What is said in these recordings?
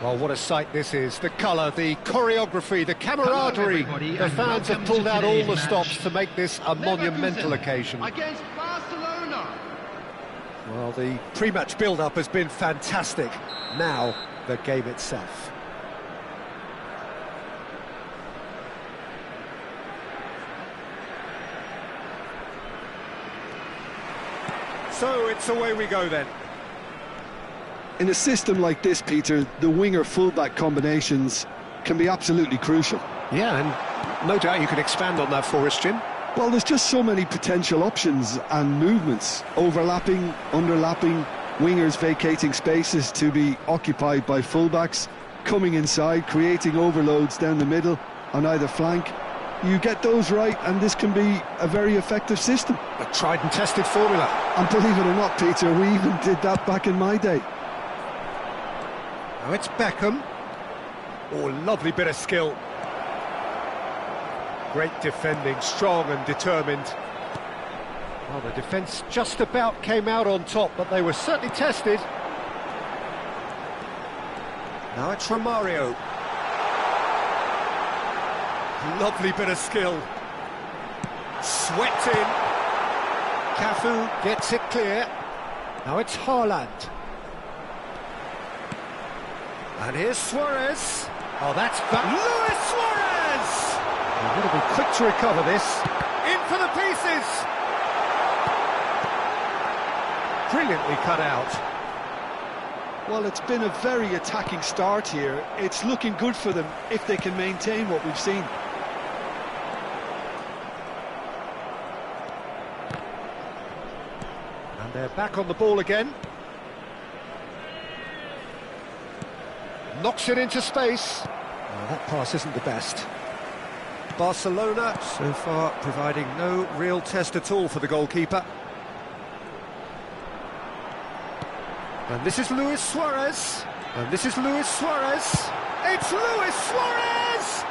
Oh, what a sight this is. The colour, the choreography, the camaraderie. The fans have pulled out all the stops to make this a monumental occasion. Against Barcelona. Well, the pre-match build-up has been fantastic. Now, the game itself. So, it's away we go then. In a system like this, Peter, the winger-fullback combinations can be absolutely crucial. Yeah, and no doubt you can expand on that for us, Jim. Well, there's just so many potential options and movements. Overlapping, underlapping, wingers vacating spaces to be occupied by fullbacks, coming inside, creating overloads down the middle on either flank. You get those right, and this can be a very effective system. A tried and tested formula. And believe it or not, Peter, we even did that back in my day. Now it's Beckham. Oh, lovely bit of skill. Great defending, strong and determined. Well, the defence just about came out on top, but they were certainly tested. Now it's Romario. Lovely bit of skill. Swept in. Cafu gets it clear. Now it's Haaland. And here's Suarez. Oh, that's back. Luis Suarez! They're going to be quick to recover this. In for the pieces! Brilliantly cut out. Well, it's been a very attacking start here. It's looking good for them if they can maintain what we've seen. And they're back on the ball again. Knocks it into space. Oh, that pass isn't the best. Barcelona, so far, providing no real test at all for the goalkeeper. And this is Luis Suarez. And this is Luis Suarez. It's Luis Suarez!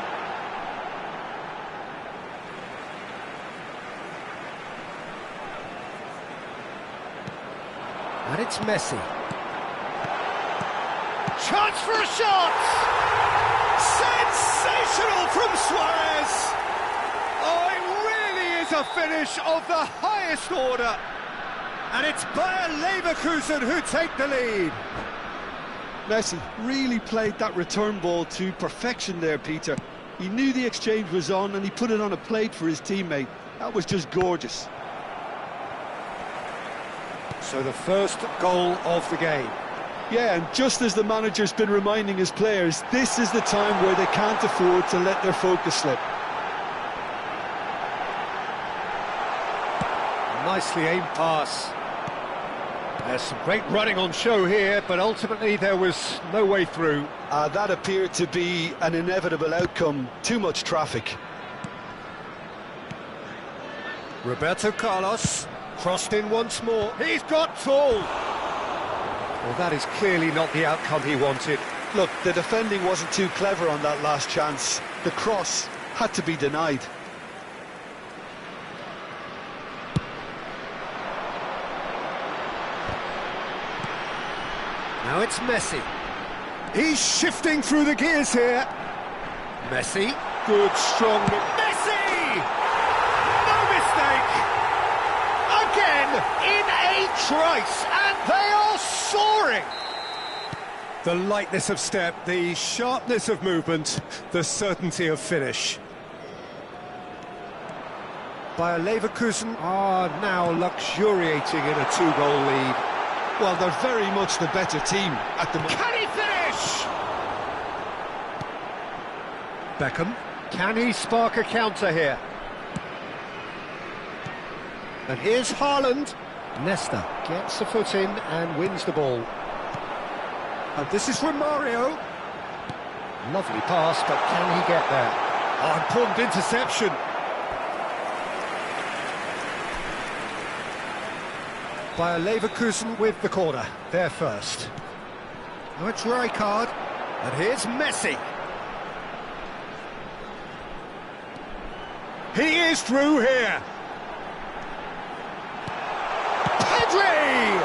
And it's Messi. Chance for a shot! Sensational from Suarez! Oh, it really is a finish of the highest order. And it's Bayer Leverkusen who take the lead. Messi really played that return ball to perfection there, Peter. He knew the exchange was on and he put it on a plate for his teammate. That was just gorgeous. So the first goal of the game. Yeah, and just as the manager's been reminding his players, this is the time where they can't afford to let their focus slip. Nicely aimed pass. There's some great running on show here, but ultimately there was no way through. That appeared to be an inevitable outcome. Too much traffic. Roberto Carlos, crossed in once more. He's got tall! Well, that is clearly not the outcome he wanted. Look, the defending wasn't too clever on that last chance. The cross had to be denied. Now it's Messi. He's shifting through the gears here. Messi. Good, strong... Messi! No mistake! Again, in a trice, and they are soaring! The lightness of step, the sharpness of movement, the certainty of finish. Bayer Leverkusen are now luxuriating in a two-goal lead. Well, they're very much the better team at the moment. Can he finish? Beckham. Can he spark a counter here? And here's Haaland. Nesta gets the foot in and wins the ball. And this is Romario. Lovely pass, but can he get there? Oh, important interception. Bayer Leverkusen with the corner, there first. Now it's Rijkaard, and here's Messi. He is through here. Pedri!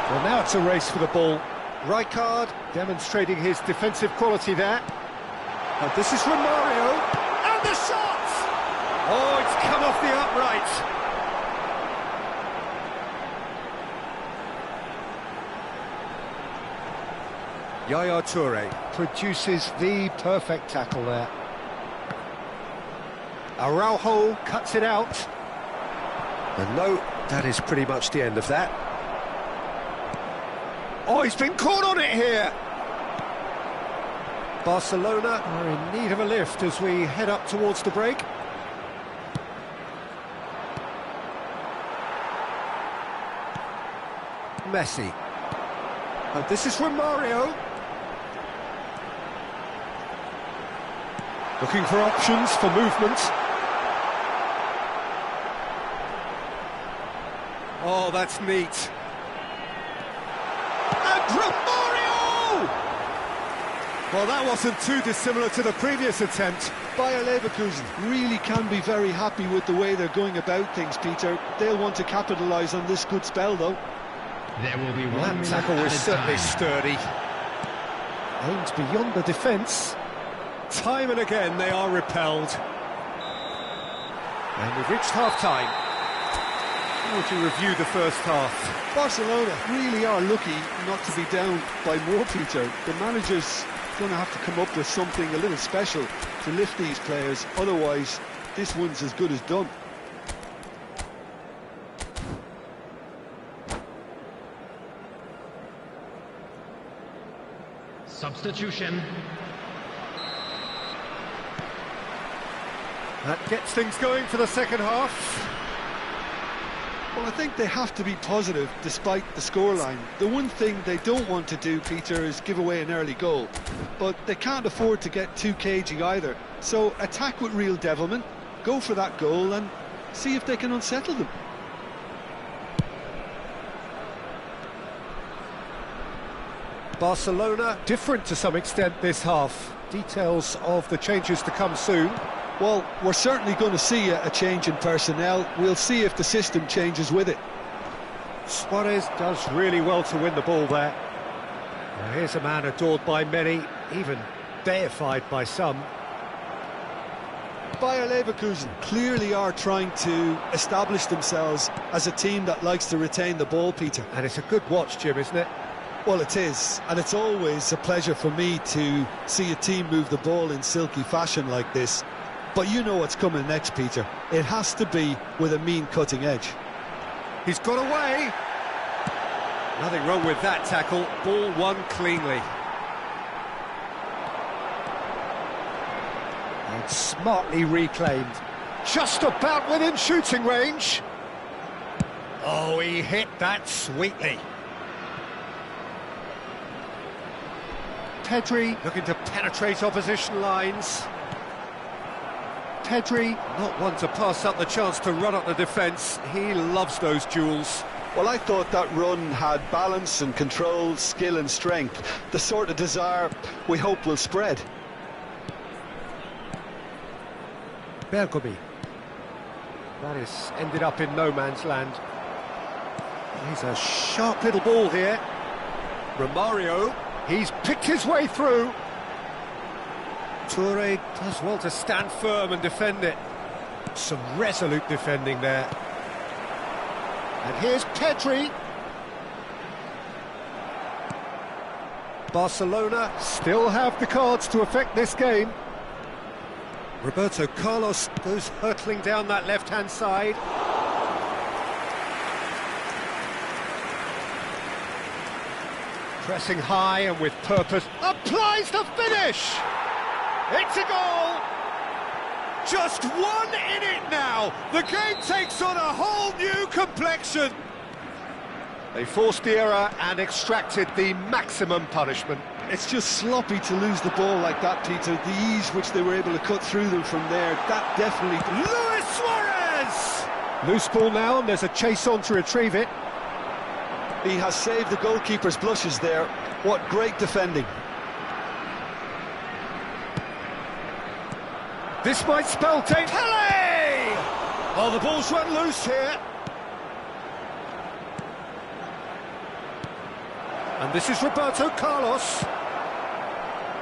Well, now it's a race for the ball. Rijkaard demonstrating his defensive quality there. And this is Romario. And the shot! Oh, it's come off the upright. Yaya Toure produces the perfect tackle there. Araujo cuts it out. And no, that is pretty much the end of that. Oh, he's been caught on it here! Barcelona are in need of a lift as we head up towards the break. Messi. And this is Romario. Looking for options for movement. Oh, that's neat. And Romario! Well, that wasn't too dissimilar to the previous attempt. Bayer Leverkusen really can be very happy with the way they're going about things, Peter. They'll want to capitalise on this good spell, though. There will be Well, that tackle was certainly sturdy. Aims beyond the defence. Time and again they are repelled. And we've reached half-time. How would you review the first half? Barcelona really are lucky not to be down by more, Peter. The manager's going to have to come up with something a little special to lift these players. Otherwise, this one's as good as done. Substitution. That gets things going for the second half. Well, I think they have to be positive despite the scoreline. The one thing they don't want to do, Peter, is give away an early goal. But they can't afford to get too cagey either. So attack with real devilment, go for that goal and see if they can unsettle them. Barcelona different to some extent this half. Details of the changes to come soon. Well, we're certainly going to see a change in personnel. We'll see if the system changes with it. Suarez does really well to win the ball there. Now here's a man adored by many, even deified by some. Bayer Leverkusen clearly are trying to establish themselves as a team that likes to retain the ball, Peter. And it's a good watch, Jim, isn't it? Well, it is, and it's always a pleasure for me to see a team move the ball in silky fashion like this. But you know what's coming next, Peter. It has to be with a mean cutting edge. He's got away. Nothing wrong with that tackle. Ball won cleanly. And smartly reclaimed. Just about within shooting range. Oh, he hit that sweetly. Pedri looking to penetrate opposition lines. Pedri, not one to pass up the chance to run up the defence. He loves those duels. Well, I thought that run had balance and control, skill and strength. The sort of desire we hope will spread. Bergomi. That is ended up in no man's land. He's a sharp little ball here. Romario, he's picked his way through. Toure does well to stand firm and defend it. Some resolute defending there. And here's Pedri. Barcelona still have the cards to affect this game. Roberto Carlos goes hurtling down that left-hand side. Pressing high and with purpose. Applies the finish! It's a goal! Just one in it now! The game takes on a whole new complexion! They forced the error and extracted the maximum punishment. It's just sloppy to lose the ball like that, Peter. The ease which they were able to cut through them from there, that definitely... Luis Suarez! Loose ball now, and there's a chase on to retrieve it. He has saved the goalkeeper's blushes there. What great defending. This might spell danger. Pele! Oh, the ball's run loose here. And this is Roberto Carlos.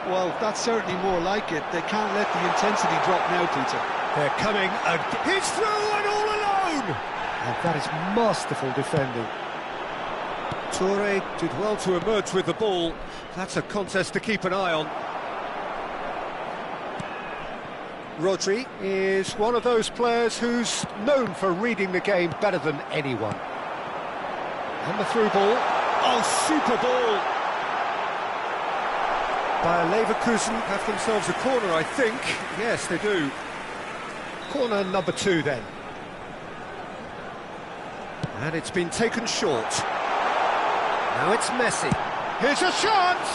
Well, that's certainly more like it. They can't let the intensity drop now, Peter. They're coming. He's through and all alone! And that is masterful defending. Toure did well to emerge with the ball. That's a contest to keep an eye on. Rodri is one of those players who's known for reading the game better than anyone. And the through ball. Oh, super ball! Bayer Leverkusen have themselves a corner, I think. Yes, they do. Corner number 2, then. And it's been taken short. Now it's Messi. Here's a chance!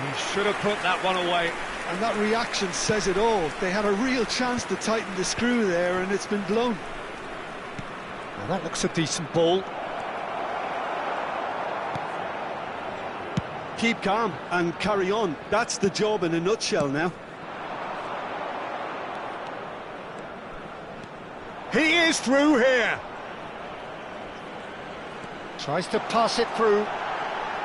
He should have put that one away. And that reaction says it all. They had a real chance to tighten the screw there, and it's been blown. Now that looks a decent ball. Keep calm and carry on. That's the job in a nutshell now. He is through here. Tries to pass it through.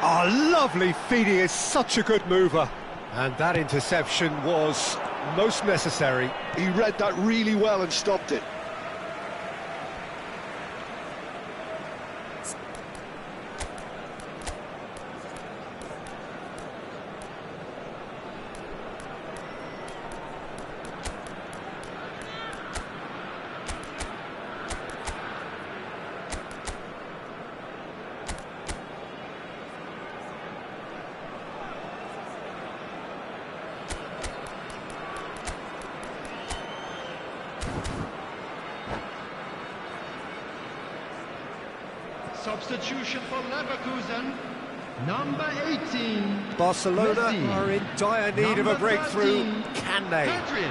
Oh, lovely feed. He is such a good mover. And that interception was most necessary. He read that really well and stopped it. Substitution for Leverkusen, number 18. Barcelona Messi. are in dire need of a breakthrough. Can they?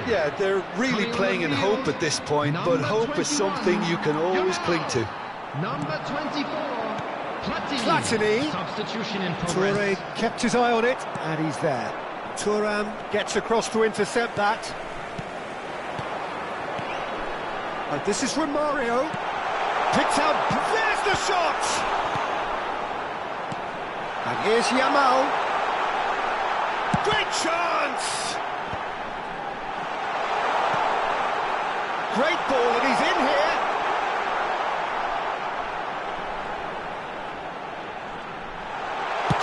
Yeah, they're really playing in hope at this point, but hope is something you can always cling to. Number 24, Platini. Substitution in progress. Toure kept his eye on it, and he's there. Thuram gets across to intercept that. And this is Romario. Picked out, there's the shot! And here's Yamal. Great chance! Great ball, and he's in here.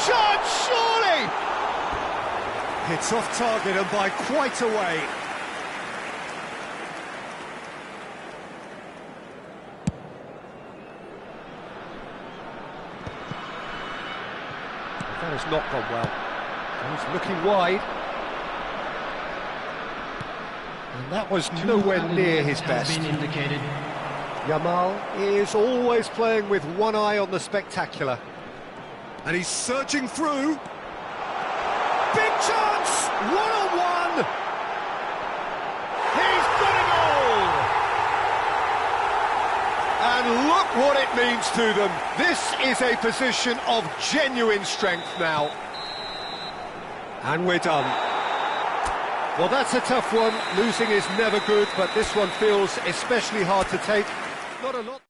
Chance, surely! It's off target and by quite a way. That has not gone well. He's looking wide. And that was nowhere near his best. Yamal is always playing with one eye on the spectacular. And he's surging through. Big chance! One-on-one! He's got it all! And look what it means to them. This is a position of genuine strength now. And we're done. Well, that's a tough one. Losing is never good, but this one feels especially hard to take. Not a lot.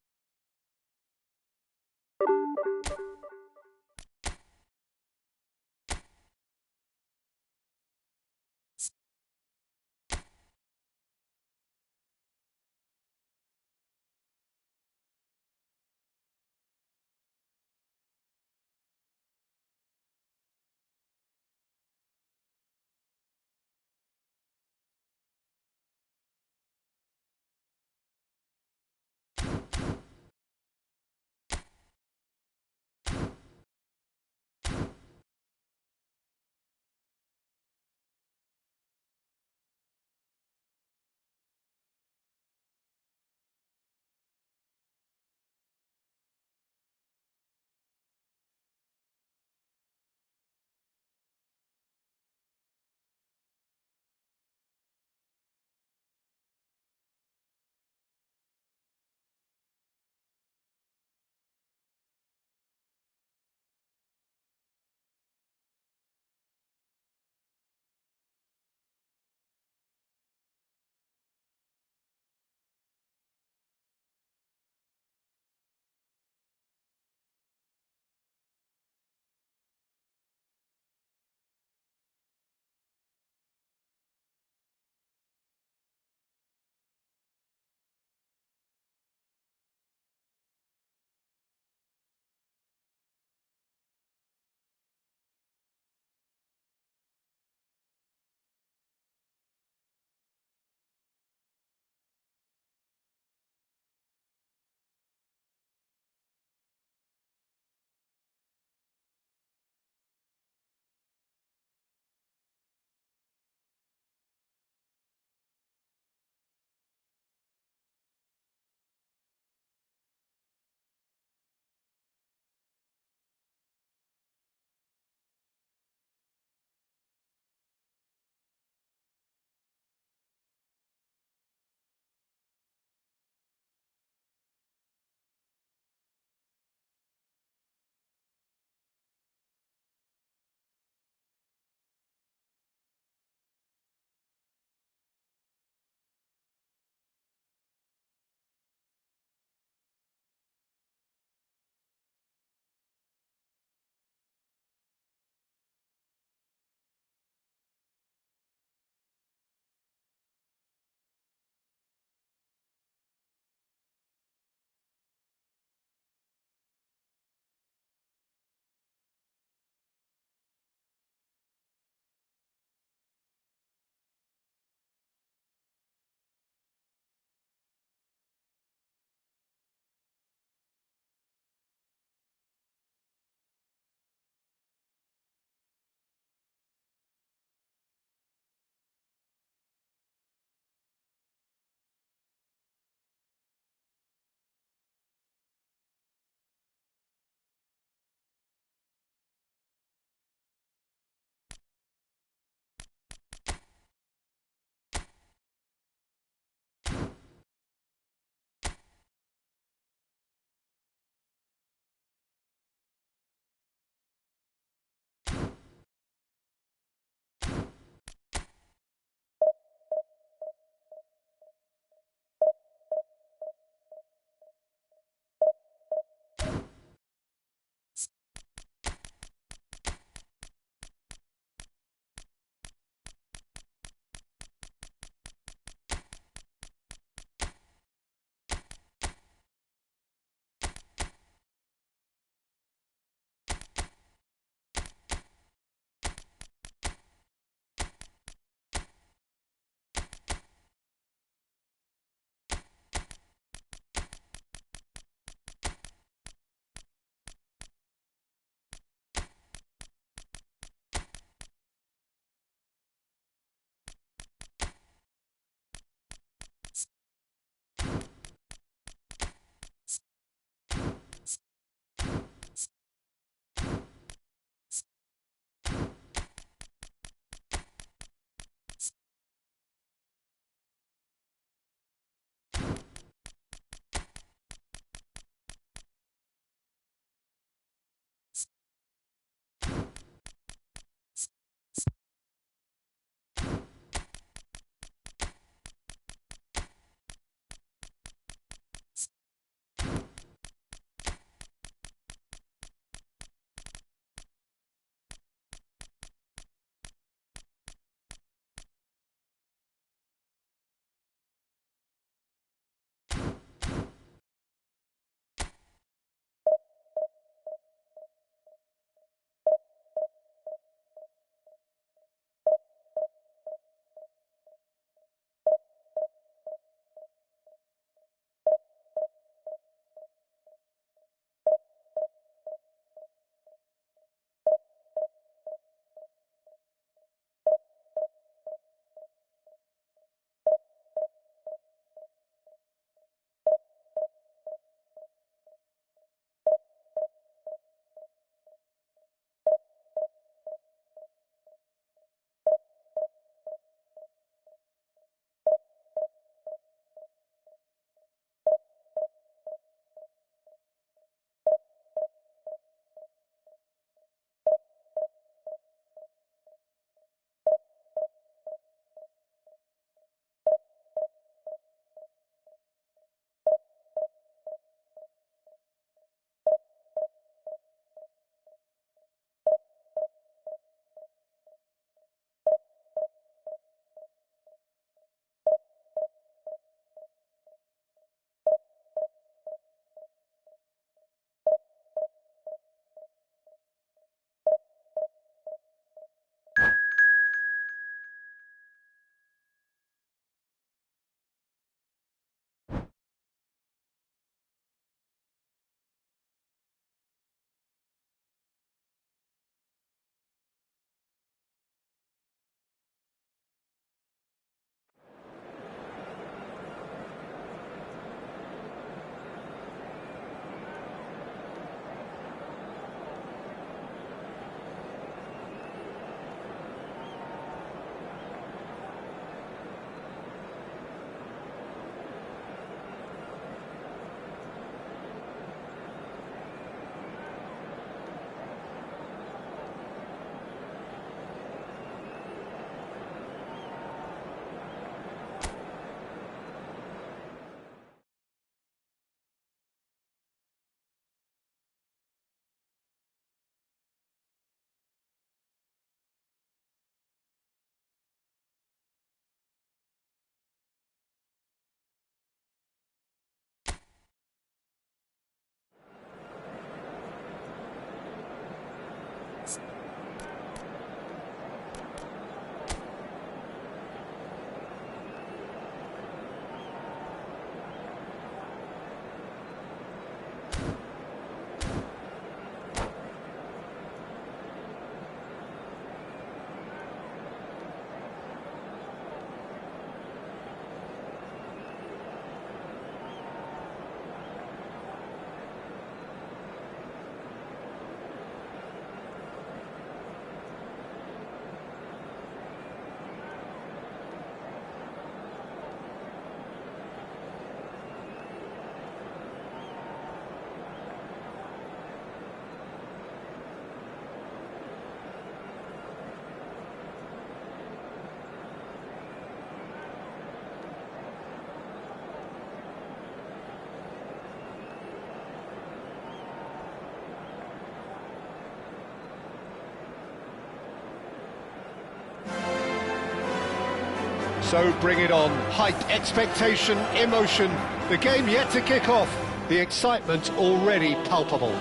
So bring it on. Hype, expectation, emotion. The game yet to kick off. The excitement already palpable.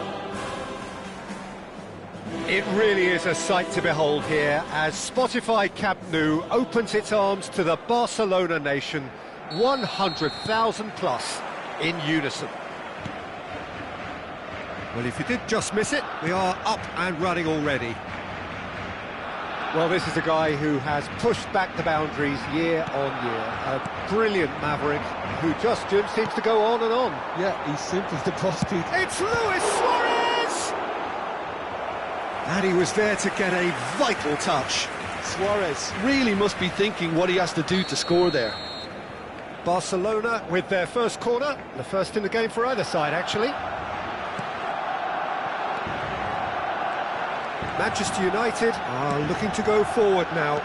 It really is a sight to behold here as Spotify Camp Nou opens its arms to the Barcelona nation, 100,000 plus in unison. Well, if you did just miss it, we are up and running already. Well, this is a guy who has pushed back the boundaries year on year. A brilliant maverick who just, Jim, seems to go on and on. Yeah, he's simply the boss, Pete. It's Luis Suarez! And he was there to get a vital touch. Suarez really must be thinking what he has to do to score there. Barcelona with their first corner, the first in the game for either side, actually. Manchester United are looking to go forward now.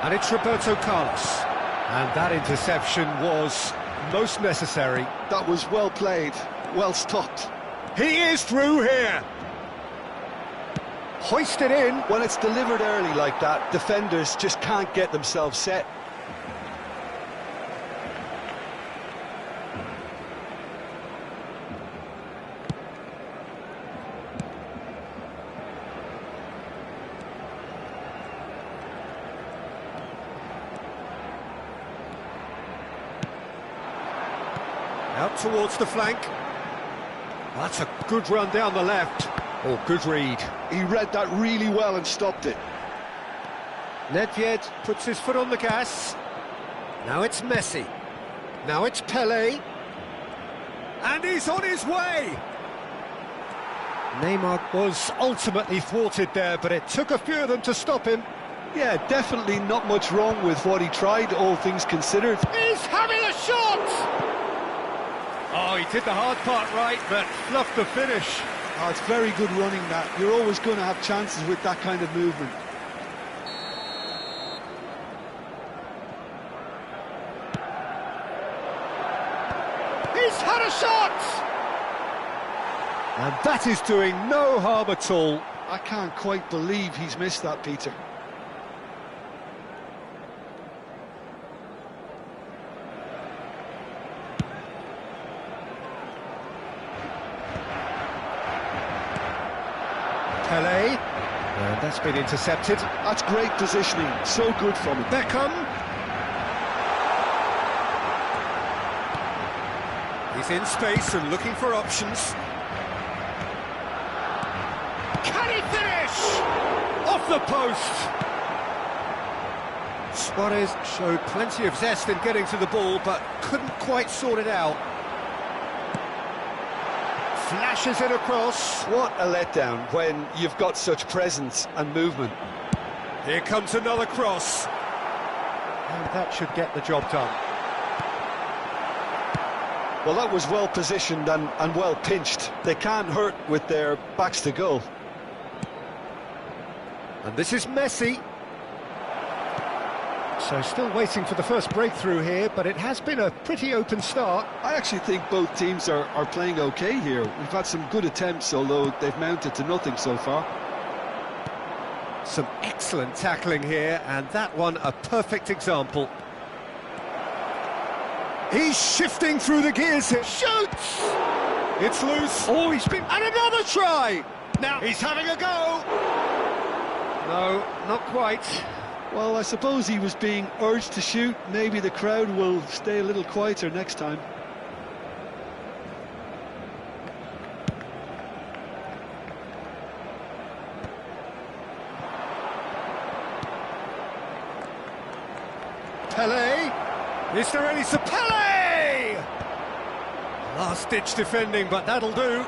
And it's Roberto Carlos. And that interception was most necessary. That was well played, well stopped. He is through here. Hoisted in. When it's delivered early like that, defenders just can't get themselves set. Out towards the flank. That's a good run down the left. Oh, good read. He read that really well and stopped it. Nedved puts his foot on the gas. Now it's Messi. Now it's Pelé. And he's on his way! Neymar was ultimately thwarted there, but it took a few of them to stop him. Yeah, definitely not much wrong with what he tried, all things considered. He's having a shot! Oh, he did the hard part right, but fluffed the finish. Oh, it's very good running, that. You're always going to have chances with that kind of movement. He's had a shot! And that is doing no harm at all. I can't quite believe he's missed that, Peter. Pelé, and that's been intercepted. That's great positioning, so good from him. Beckham. He's in space and looking for options. Can he finish? Off the post. Suarez showed plenty of zest in getting to the ball, but couldn't quite sort it out. Flashes it across. What a letdown when you've got such presence and movement. Here comes another cross. And that should get the job done. Well, that was well positioned and well pinched. They can't hurt with their backs to goal. And this is Messi. So still waiting for the first breakthrough here, but it has been a pretty open start. I actually think both teams are playing okay here. We've had some good attempts, although they've mounted to nothing so far. Some excellent tackling here, and that one a perfect example. He's shifting through the gears here. Shoots! It's loose. Oh, he's been... And another try! Now he's having a go! No, not quite. Well, I suppose he was being urged to shoot. Maybe the crowd will stay a little quieter next time. Pelé? Is there any... Pelé! Last-ditch defending, but that'll do.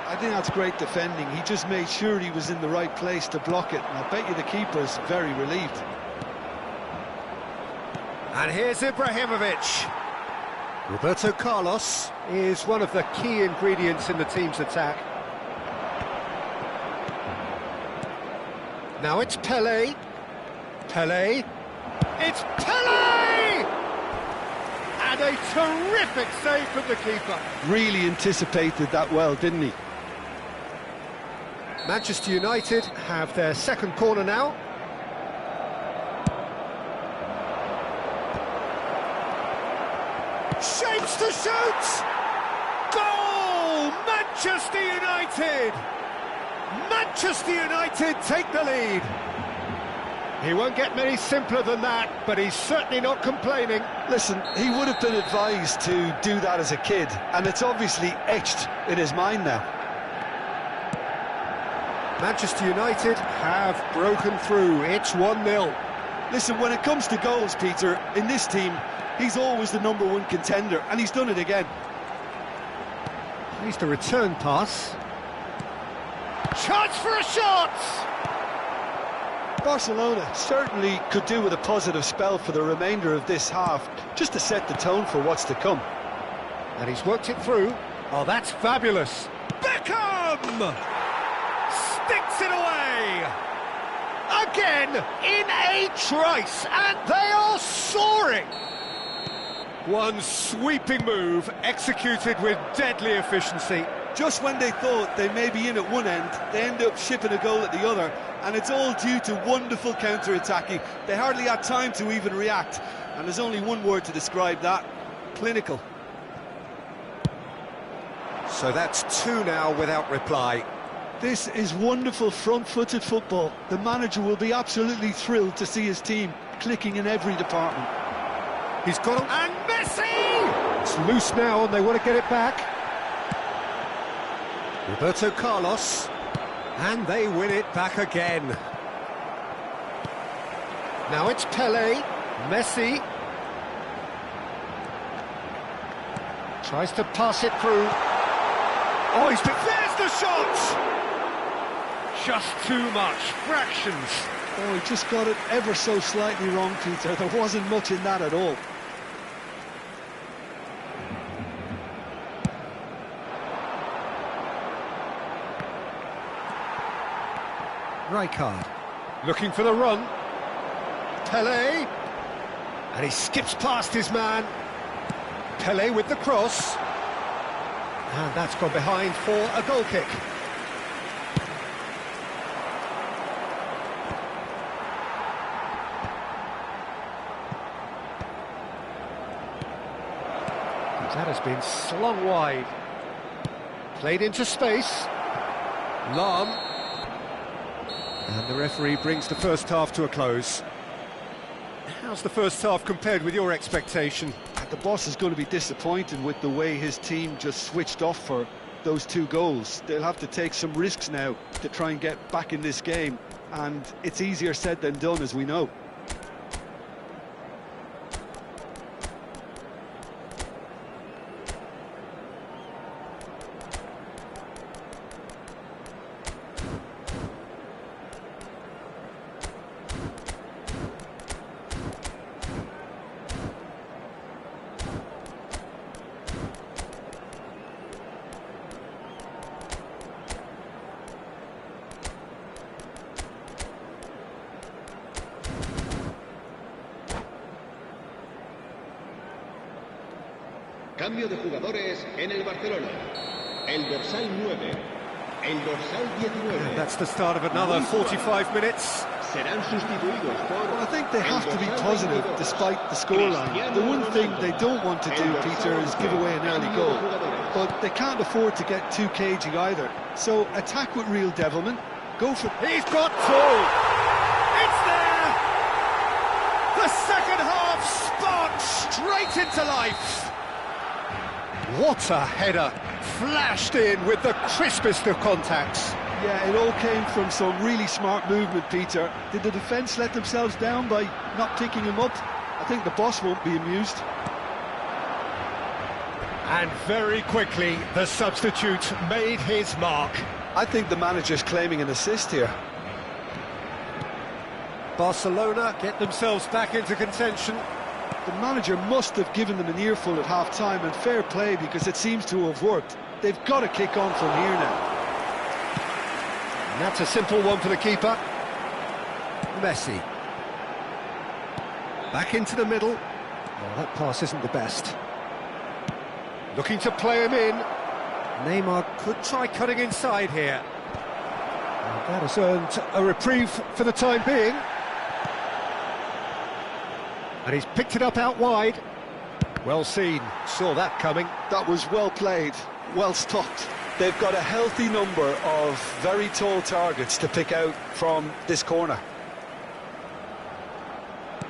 I think that's great defending. He just made sure he was in the right place to block it. And I bet you the keeper's very relieved. And here's Ibrahimovic. Roberto Carlos is one of the key ingredients in the team's attack. Now it's Pelé. Pelé. It's Pelé! And a terrific save from the keeper. Really anticipated that well, didn't he? Manchester United have their second corner now. Shapes to shoot! Goal! Manchester United! Manchester United take the lead. He won't get many simpler than that, but he's certainly not complaining. Listen, he would have been advised to do that as a kid, and it's obviously etched in his mind now. Manchester United have broken through. It's 1-0. Listen, when it comes to goals, Peter, in this team, he's always the #1 contender, and he's done it again. Here's the return pass. Chance for a shot! Barcelona certainly could do with a positive spell for the remainder of this half, just to set the tone for what's to come. And he's worked it through. Oh, that's fabulous. Beckham! Sticks it away! Again, in a trice, and they are soaring! One sweeping move, executed with deadly efficiency. Just when they thought they may be in at one end, they end up shipping a goal at the other, and it's all due to wonderful counter-attacking. They hardly had time to even react, and there's only one word to describe that: clinical. So that's 2 now without reply. This is wonderful front-footed football. The manager will be absolutely thrilled to see his team clicking in every department. He's got it, and Messi! It's loose now, and they want to get it back. Roberto Carlos, and they win it back again. Now it's Pelé, Messi. Tries to pass it through. Oh, there's the shot! Just too much, fractions. Oh, he just got it ever so slightly wrong, Peter. There wasn't much in that at all. Rijkaard, looking for the run. Pelé, and he skips past his man. Pelé with the cross. And that's gone behind for a goal kick. That has been slung wide. Played into space. Lahm. And the referee brings the first half to a close. How's the first half compared with your expectation? The boss is going to be disappointed with the way his team just switched off for those 2 goals. They'll have to take some risks now to try and get back in this game, and it's easier said than done, as we know. Cambio de jugadores en el Barcelona. El dorsal 9, el dorsal 19. And that's the start of another 45 minutes. Serán sustituidos por... Well, I think they have to be positive despite the scoreline. The one thing they don't want to do, Peter, is give away an early goal. But they can't afford to get too cagey either. So attack with real devilment. Go for... He's got 2! It's there! The second half sparked straight into life. What a header, flashed in with the crispest of contacts. Yeah, it all came from some really smart movement, Peter. Did the defence let themselves down by not picking him up? I think the boss won't be amused. And very quickly, the substitute made his mark. I think the manager's claiming an assist here. Barcelona get themselves back into contention. The manager must have given them an earful at half-time, and fair play, because it seems to have worked. They've got to kick on from here now. And that's a simple one for the keeper. Messi. Back into the middle. Oh, that pass isn't the best. Looking to play him in. Neymar could try cutting inside here. And that has earned a reprieve for the time being. And he's picked it up out wide. Well seen, saw that coming. That was well played, well stopped. They've got a healthy number of very tall targets to pick out from this corner.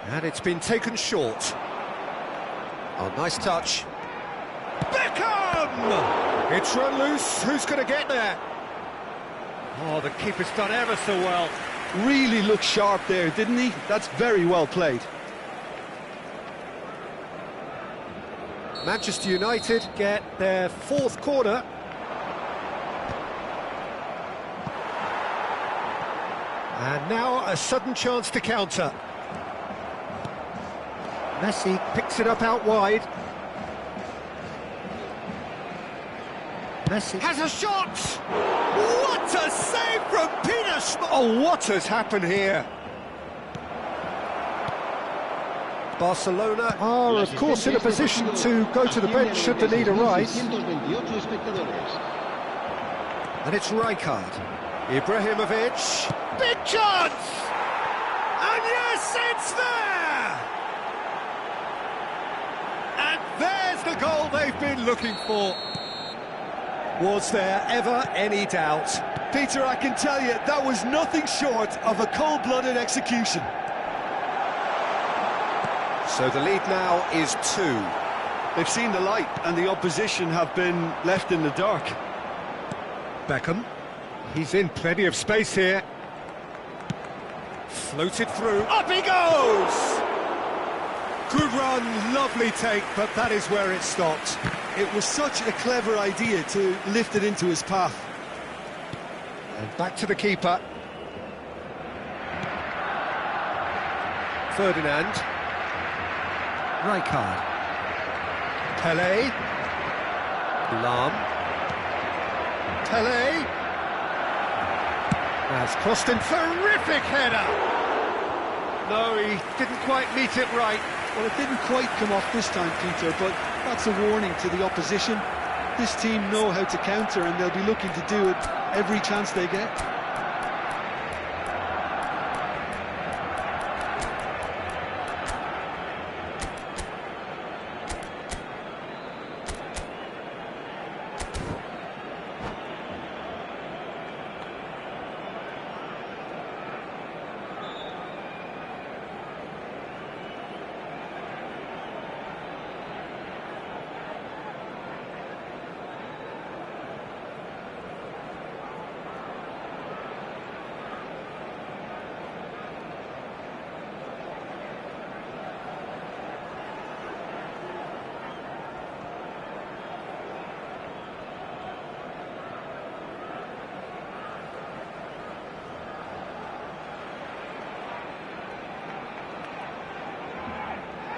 And it's been taken short. Oh, nice touch. Beckham! It's run loose, who's going to get there? Oh, the keeper's done ever so well. Really looked sharp there, didn't he? That's very well played. Manchester United get their fourth corner. And now a sudden chance to counter. Messi picks it up out wide. Messi has a shot! What a save from Peter Schmeichel! Oh, what has happened here? Barcelona are, of course, in a position to go to the bench should the need arise. And it's Rijkaard. Ibrahimovic. Big chance! And yes, it's there! And there's the goal they've been looking for. Was there ever any doubt? Peter, I can tell you, that was nothing short of a cold-blooded execution. So the lead now is 2. They've seen the light and the opposition have been left in the dark. Beckham, he's in plenty of space here. Floated through, up he goes! Good run, lovely take, but that is where it stopped. It was such a clever idea to lift it into his path. And back to the keeper. Ferdinand. Rijkaard. Pelé. Lahm. Pelé. That's crossed in. Terrific header! No, he didn't quite meet it right. Well, it didn't quite come off this time, Peter, but that's a warning to the opposition. This team know how to counter, and they'll be looking to do it every chance they get.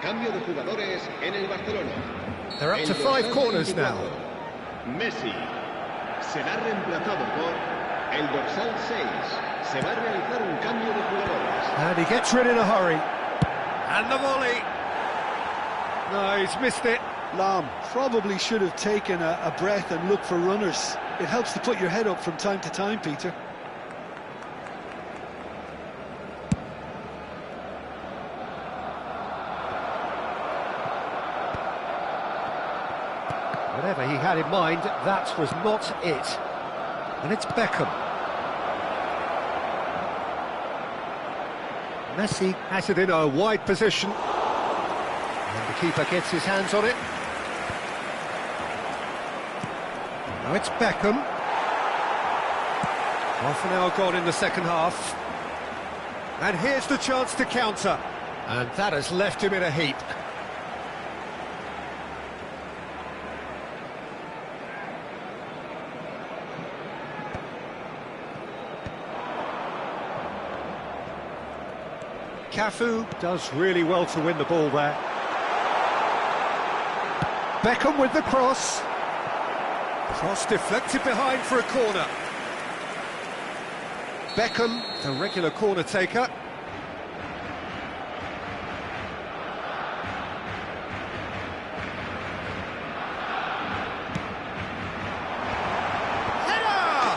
Cambio de jugadores en el Barcelona. They're up to 5 corners now. Messi será reemplazado por el dorsal 6. Se va a realizar un cambio de jugadores. And he gets rid in a hurry. And the volley. No, he's missed it. Lahm probably should have taken a breath and looked for runners. It helps to put your head up from time to time, Peter. Whatever he had in mind, that was not it. And it's Beckham. Messi has it in a wide position. And the keeper gets his hands on it. Now it's Beckham. Half an hour gone in the second half. And here's the chance to counter. And that has left him in a heap. Cafu does really well to win the ball there. Beckham with the cross. Cross deflected behind for a corner. Beckham, the regular corner taker. Header!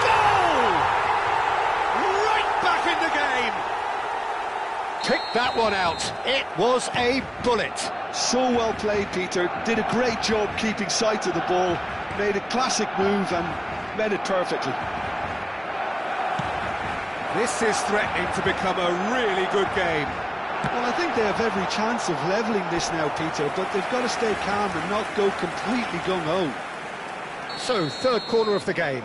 Goal! Right back in the game! picked that one out. It was a bullet. So well played, Peter. Did a great job keeping sight of the ball. Made a classic move and met it perfectly. This is threatening to become a really good game. Well, I think they have every chance of levelling this now, Peter, but they've got to stay calm and not go completely gung-ho. So, third corner of the game.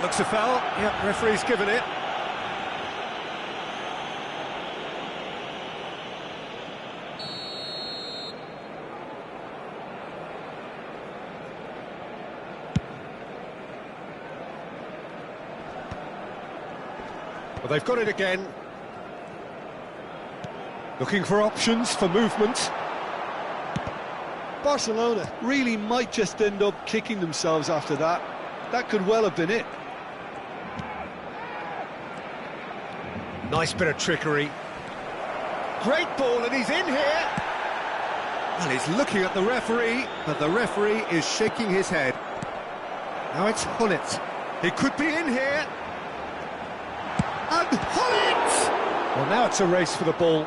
Looks a foul. Yep, referee's given it. Well, they've got it again. Looking for options for movement. Barcelona really might just end up kicking themselves after that. That could well have been it. Nice bit of trickery. Great ball, and he's in here. Well, he's looking at the referee, but the referee is shaking his head. Now it's Hullet. He could be in here. And Hullet! Well, now it's a race for the ball.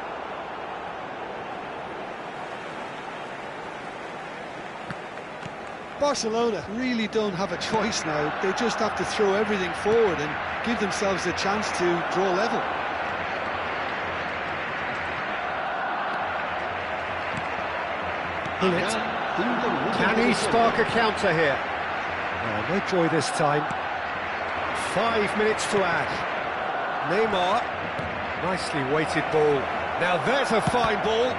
Barcelona really don't have a choice now. They just have to throw everything forward and give themselves a chance to draw level. Can he spark a counter here? Oh, no joy this time. 5 minutes to add. Neymar, nicely weighted ball. Now there's a fine ball.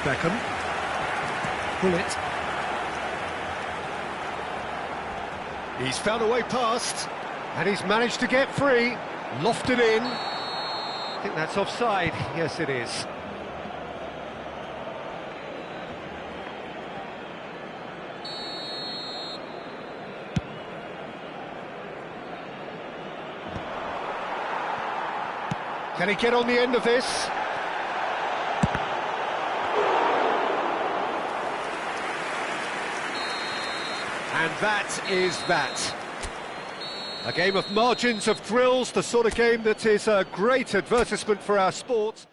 Beckham. Bullet. He's found a way past, and he's managed to get free. Lofted in. I think that's offside. Yes, it is. Can he get on the end of this? And that is that. A game of margins, of thrills, the sort of game that is a great advertisement for our sport.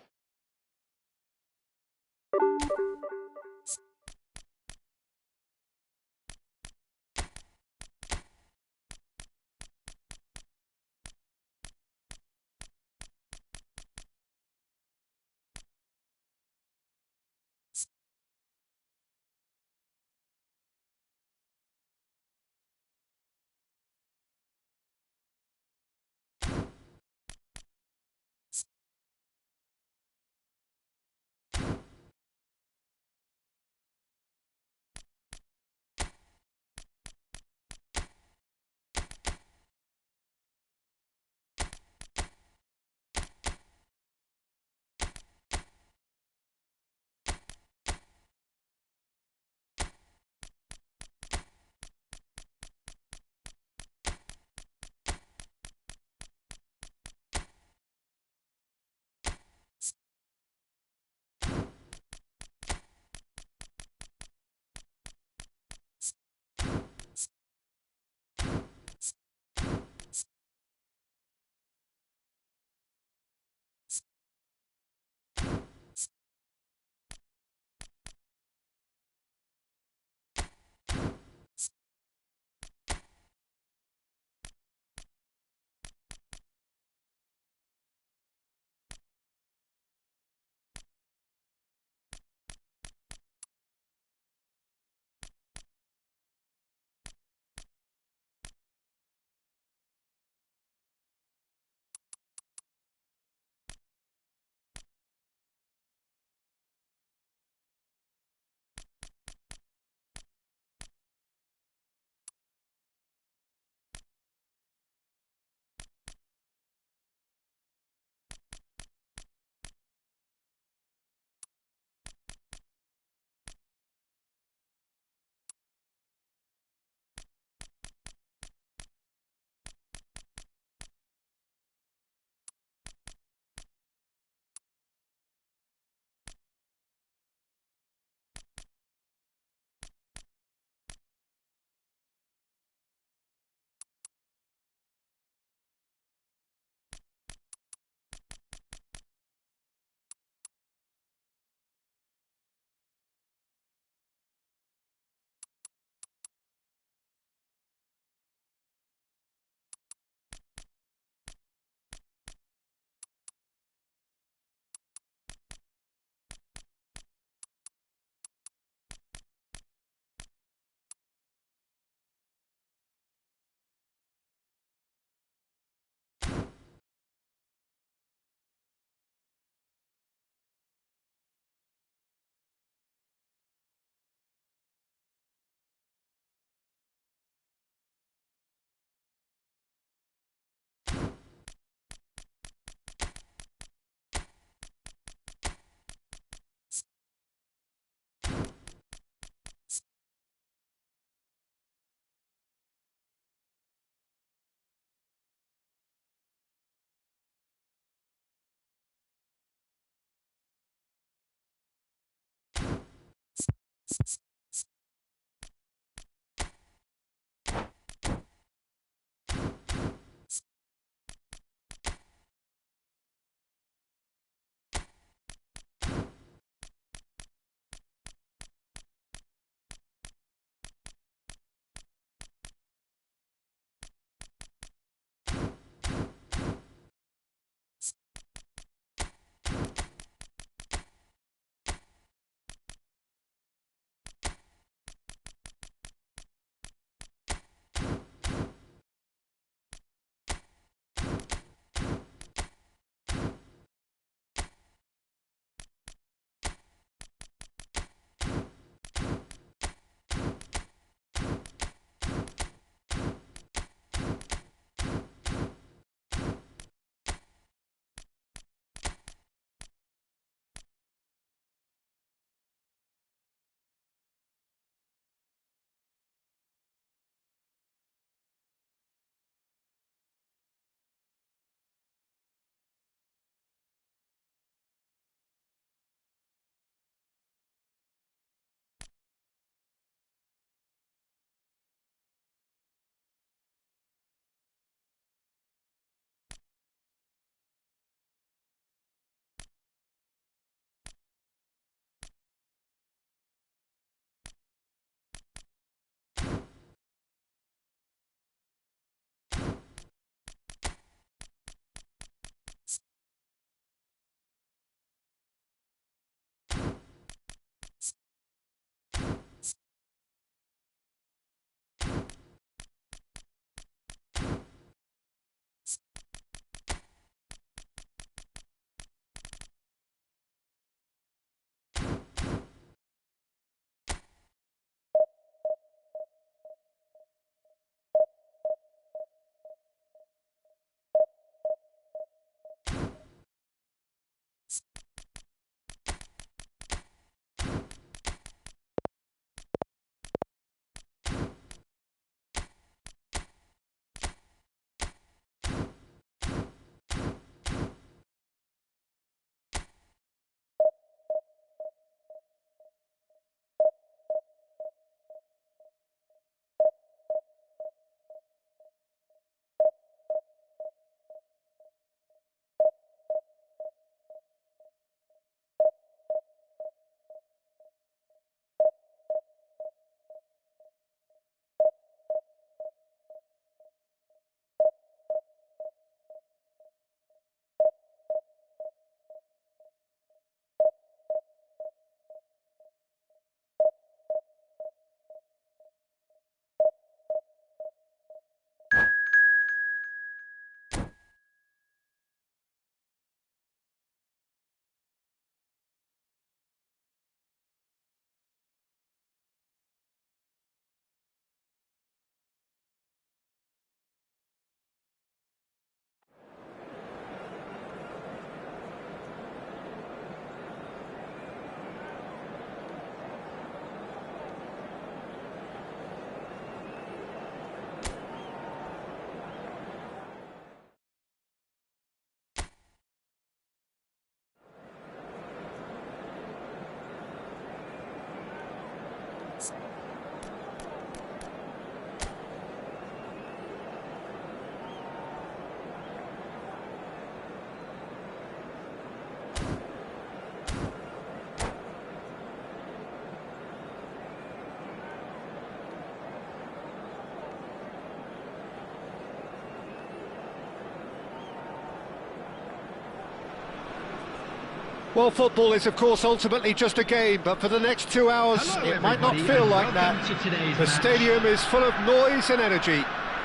Well, football is, of course, ultimately just a game, but for the next 2 hours, Hello, it might not everybody, feel and like that. welcome to today's The match. stadium is full of noise and energy.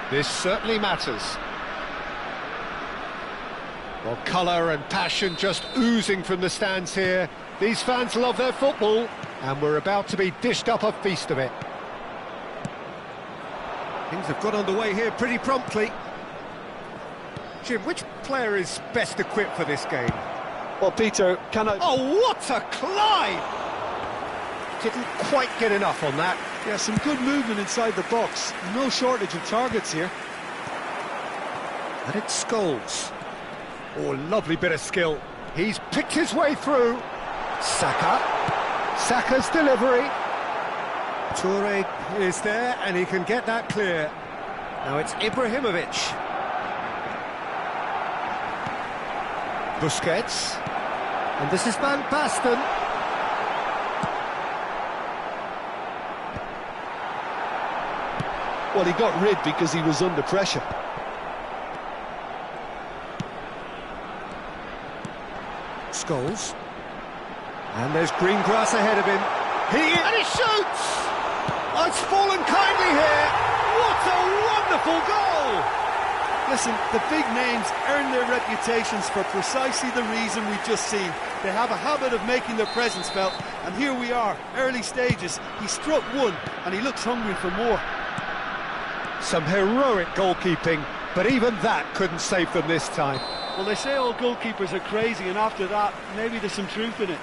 This certainly matters. Well, colour and passion just oozing from the stands here. These fans love their football, and we're about to be dished up a feast of it. Things have got underway here pretty promptly. Jim, which player is best equipped for this game? Well, Peter, can I... Oh, what a climb! Didn't quite get enough on that. Yeah, some good movement inside the box. No shortage of targets here. And it's Scholes. Oh, lovely bit of skill. He's picked his way through. Saka. Saka's delivery. Toure is there, and he can get that clear. Now it's Ibrahimovic. Busquets. And this is Van Basten. Well, he got rid because he was under pressure. Scholes. And there's green grass ahead of him. And he shoots! Oh, it's fallen kindly here. What a wonderful goal! Listen, the big names earn their reputations for precisely the reason we've just seen. They have a habit of making their presence felt, and here we are, early stages. He struck one, and he looks hungry for more. Some heroic goalkeeping, but even that couldn't save them this time. Well, they say all goalkeepers are crazy, and after that, maybe there's some truth in it.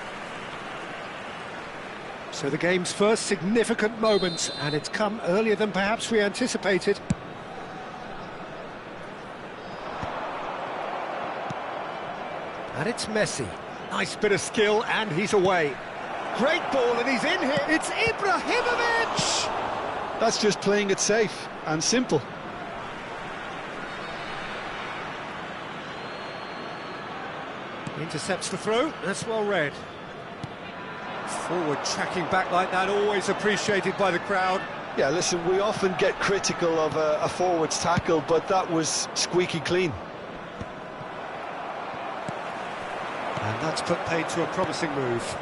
So the game's first significant moment, and it's come earlier than perhaps we anticipated. And it's Messi. Nice bit of skill, and he's away. Great ball, and he's in here. It's Ibrahimovic! That's just playing it safe and simple. Intercepts the throw, that's well read. Forward tracking back like that, always appreciated by the crowd. Yeah, listen, we often get critical of a forward's tackle, but that was squeaky clean. And that's put paid to a promising move.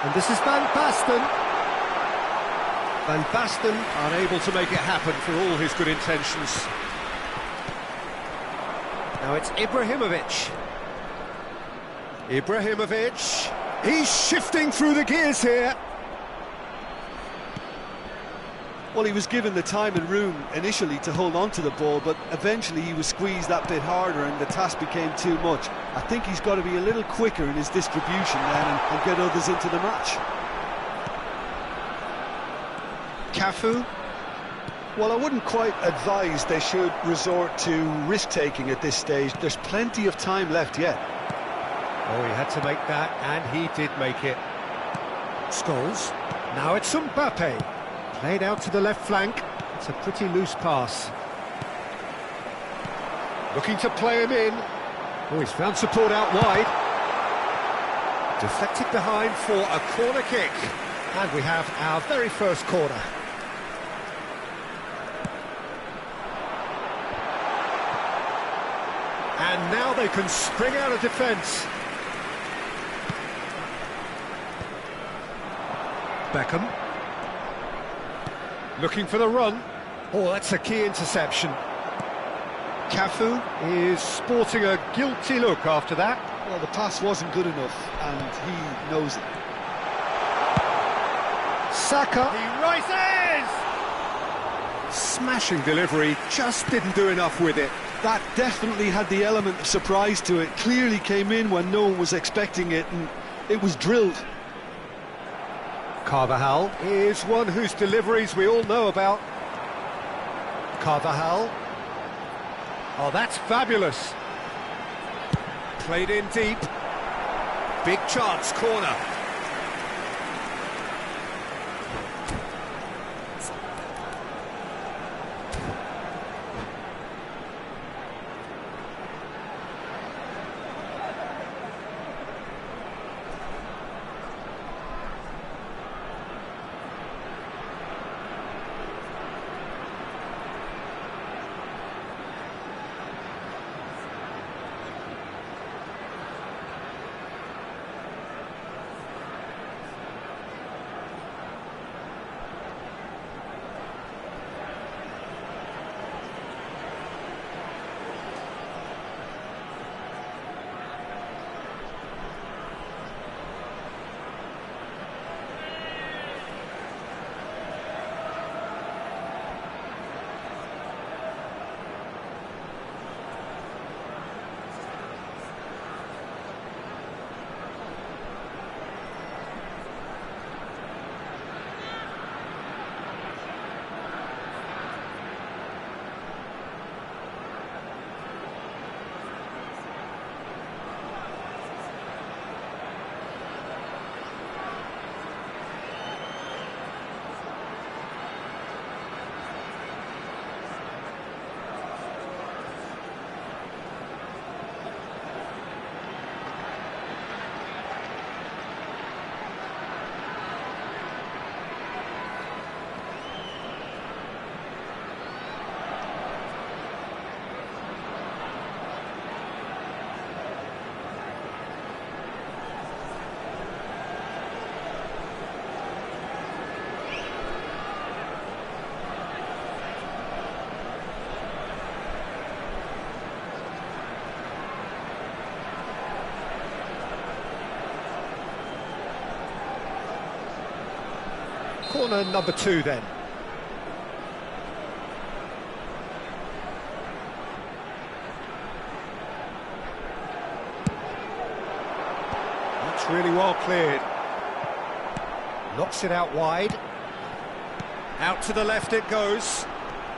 And this is Van Basten. Van Basten unable to make it happen for all his good intentions. Now it's Ibrahimovic. Ibrahimovic. He's shifting through the gears here. Well, he was given the time and room initially to hold on to the ball, but eventually he was squeezed that bit harder and the task became too much. I think he's got to be a little quicker in his distribution then and get others into the match. Cafu. Well, I wouldn't quite advise they should resort to risk-taking at this stage. There's plenty of time left yet. Oh, he had to make that, and he did make it. Scholes. Now it's Mbappe. Played out to the left flank. It's a pretty loose pass. Looking to play him in. Oh, he's found support out wide. Deflected behind for a corner kick. And we have our very first corner. And now they can spring out of defence. Beckham. Looking for the run. Oh, that's a key interception. Cafu is sporting a guilty look after that. Well, the pass wasn't good enough, and he knows it. Saka. He rises! Smashing delivery, just didn't do enough with it. That definitely had the element of surprise to it. Clearly came in when no one was expecting it, and it was drilled. Carvajal is one whose deliveries we all know about. Carvajal. Oh, that's fabulous. Played in deep. Big chance, corner. Corner number 2 then. That's really well cleared. Knocks it out wide. Out to the left it goes.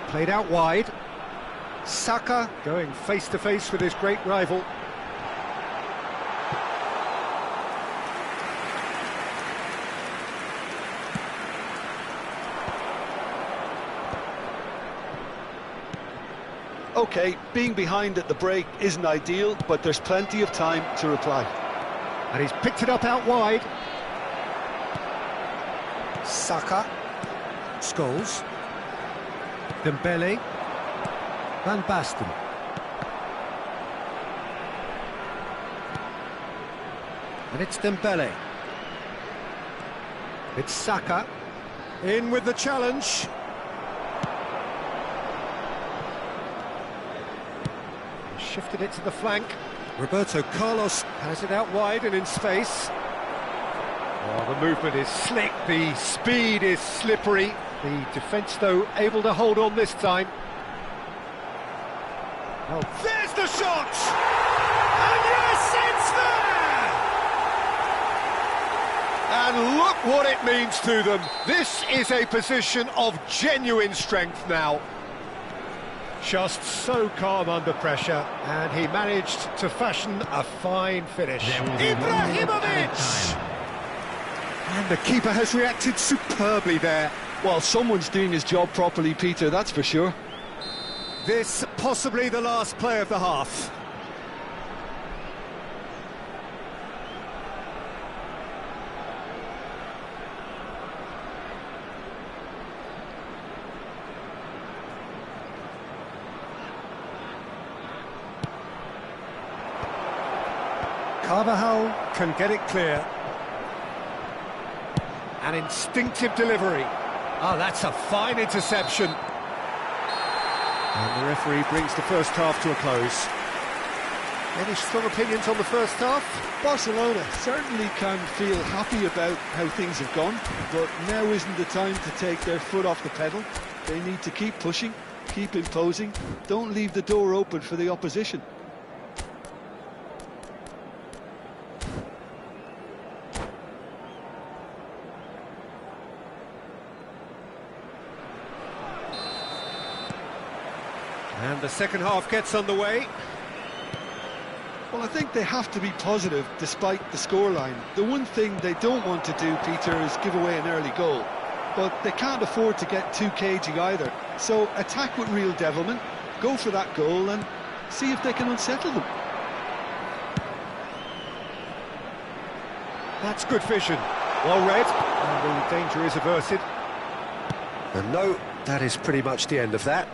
Played out wide. Saka going face to face with his great rival. OK, being behind at the break isn't ideal, but there's plenty of time to reply. And he's picked it up out wide. Saka. Scholes. Dembele. Van Basten. And it's Dembele. It's Saka. In with the challenge. Shifted it to the flank. Roberto Carlos has it out wide and in space. Oh, the movement is slick, the speed is slippery. The defence, though, able to hold on this time. Oh, there's the shot! And yes, it's there! And look what it means to them. This is a position of genuine strength now. Just so calm under pressure, and he managed to fashion a fine finish. Ibrahimovic! And the keeper has reacted superbly there. Well, someone's doing his job properly, Peter, that's for sure. This possibly the last play of the half. Carvajal can get it clear. An instinctive delivery. Oh, that's a fine interception. And the referee brings the first half to a close. Any strong opinions on the first half? Barcelona certainly can feel happy about how things have gone, but now isn't the time to take their foot off the pedal. They need to keep pushing, keep imposing, don't leave the door open for the opposition. And the second half gets underway. Well, I think they have to be positive despite the scoreline. The one thing they don't want to do, Peter, is give away an early goal. But they can't afford to get too cagey either. So attack with real devilment, go for that goal and see if they can unsettle them. That's good vision. Well read, and the danger is averted. And no, that is pretty much the end of that.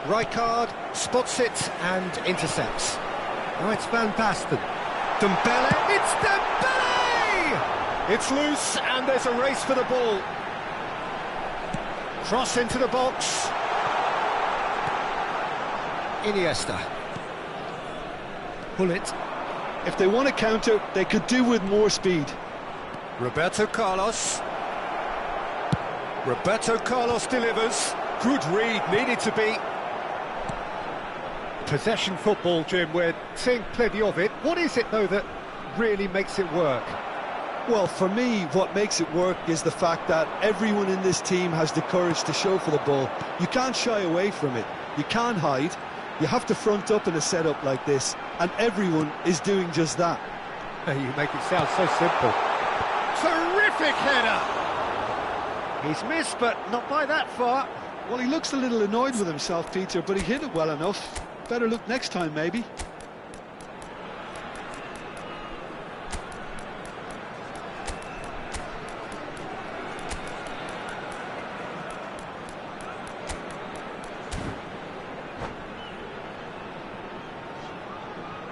Rijkaard spots it and intercepts. Now it's Van Basten. Dembele, it's Dembele! It's loose and there's a race for the ball. Cross into the box. Iniesta. Pull it. If they want to counter, they could do with more speed. Roberto Carlos. Roberto Carlos delivers. Good read, needed to be. Possession football, Jim, we're seeing plenty of it. What is it, though, that really makes it work? Well, for me, what makes it work is the fact that everyone in this team has the courage to show for the ball. You can't shy away from it. You can't hide. You have to front up in a setup like this, and everyone is doing just that. You make it sound so simple. Terrific header! He's missed, but not by that far. Well, he looks a little annoyed with himself, Peter, but he hit it well enough. Better look next time, maybe.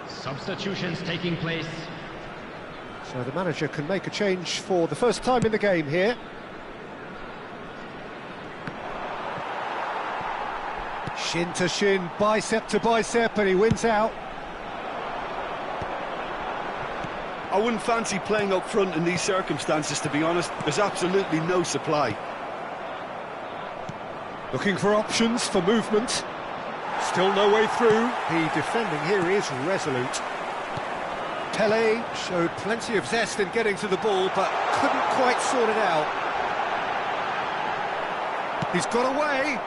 Substitutions taking place. So the manager can make a change for the first time in the game here. Shin to shin, bicep to bicep, and he wins out. I wouldn't fancy playing up front in these circumstances, to be honest. There's absolutely no supply. Looking for options for movement. Still no way through. The defending here is resolute. Pele showed plenty of zest in getting to the ball, but couldn't quite sort it out. He's got away.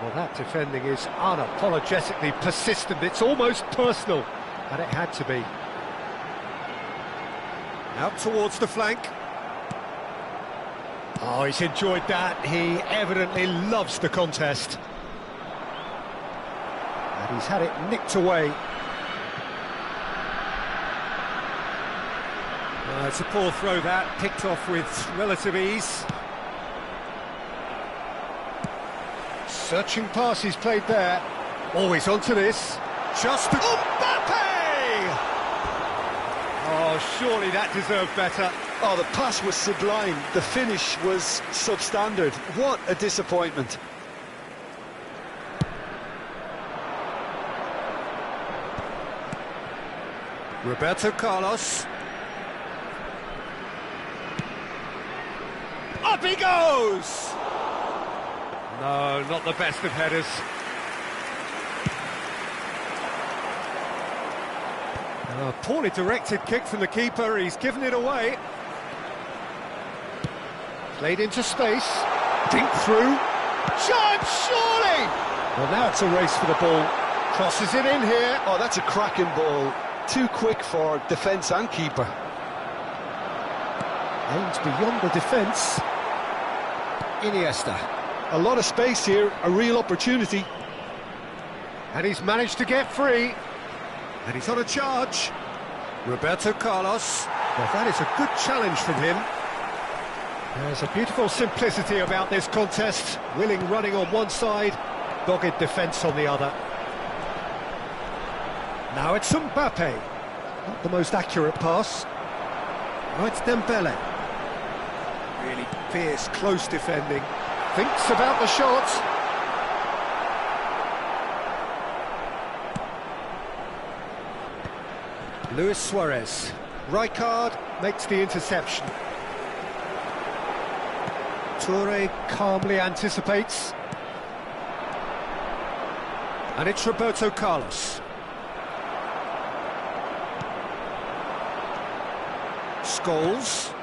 Well, that defending is unapologetically persistent. It's almost personal, and it had to be. Out towards the flank. Oh, he's enjoyed that. He evidently loves the contest. And he's had it nicked away. It's a poor throw that, picked off with relative ease. Searching pass he's played there. Always onto this. Just Mbappe! Oh, surely that deserved better. Oh, the pass was sublime. The finish was substandard. What a disappointment. Roberto Carlos. Up he goes! No, not the best of headers. A poorly directed kick from the keeper, he's given it away. Played into space, dink through. Chance, surely! Well, now it's a race for the ball. Crosses it in here. Oh, that's a cracking ball. Too quick for defence and keeper. Aims beyond the defence. Iniesta. A lot of space here, a real opportunity. And he's managed to get free. And he's on a charge. Roberto Carlos. Well, that is a good challenge from him. There's a beautiful simplicity about this contest. Willing running on one side, dogged defence on the other. Now it's Mbappe. Not the most accurate pass. Now it's Dembele. Really fierce, close defending. Thinks about the shot. Luis Suarez. Rijkaard makes the interception. Toure calmly anticipates. And it's Roberto Carlos. Scholes.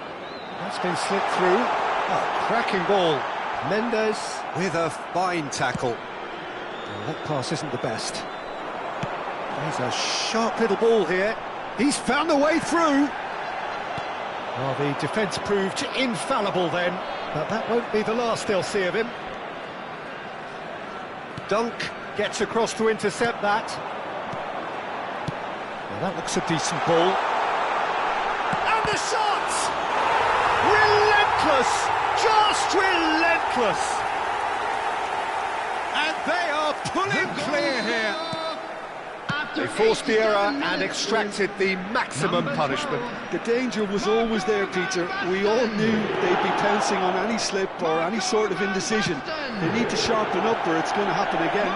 That's been slipped through. Oh, cracking ball. Mendes with a fine tackle. Well, that pass isn't the best. He's a sharp little ball here. He's found a way through. Oh, the defence proved infallible then, but that won't be the last they'll see of him. Dunk gets across to intercept that. Well, that looks a decent ball. And the shot! Relentless! Just relentless! And they are pulling clear here. They forced the error and extracted the maximum punishment. The danger was always there, Peter. We all knew they'd be pouncing on any slip or any sort of indecision. They need to sharpen up or it's going to happen again.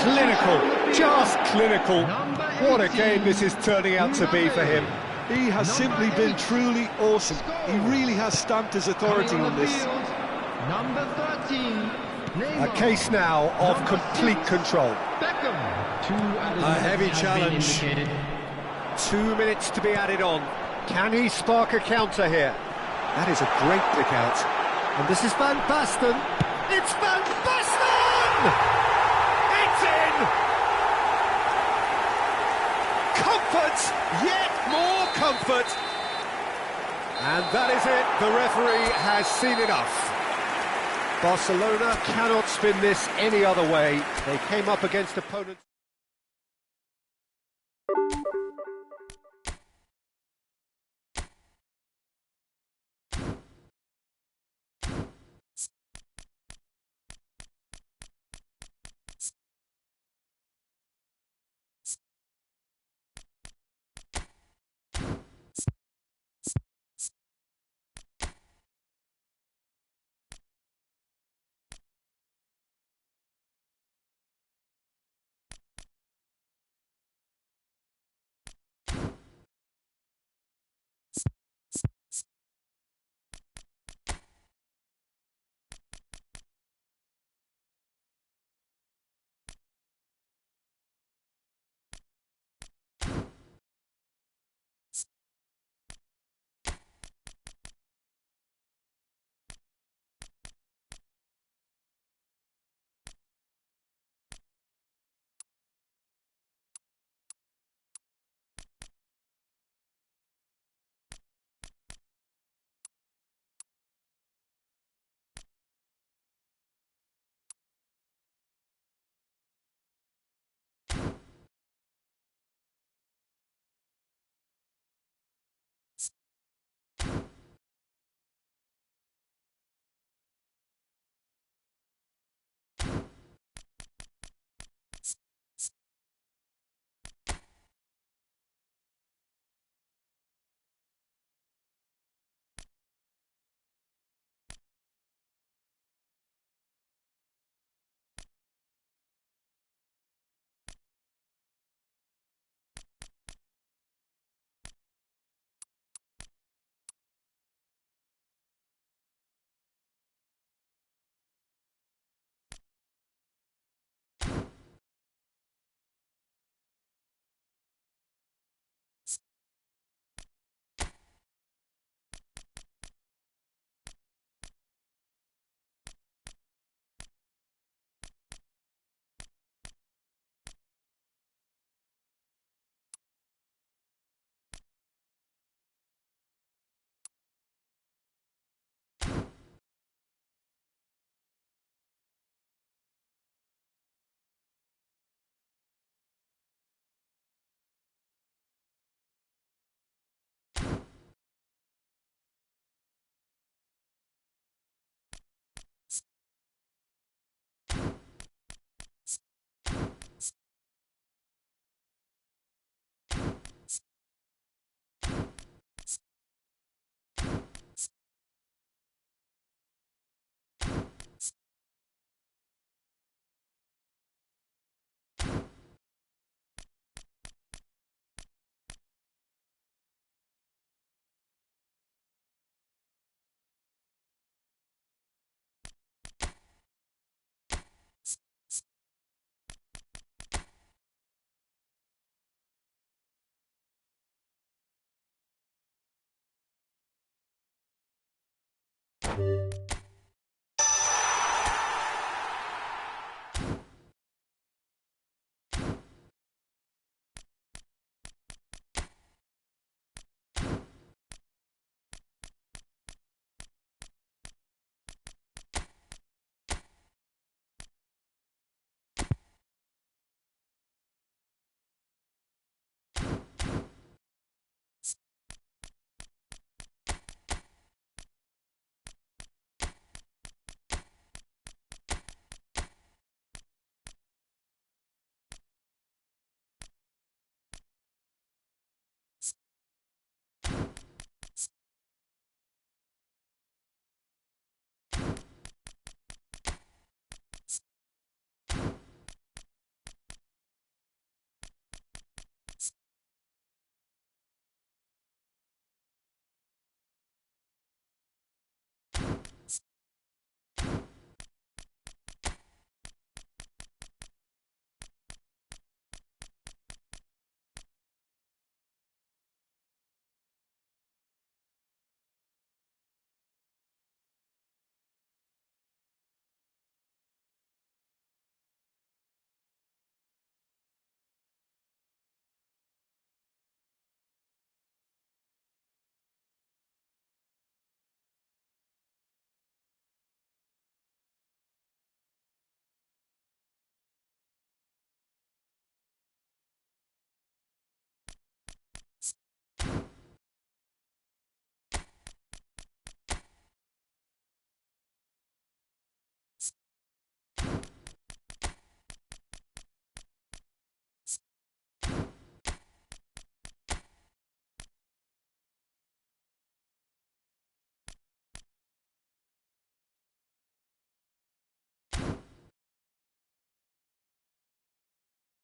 Clinical, just clinical. What a game this is turning out to be for him. He has simply been truly awesome. He really has stamped his authority on this. Number 13. A case now of complete control. A heavy challenge. 2 minutes to be added on. Can he spark a counter here? That is a great pick out. And this is Van Basten. It's Van Basten! It's in! Comfort! Yet more comfort! And that is it. The referee has seen enough. Barcelona cannot spin this any other way. They came up against opponents.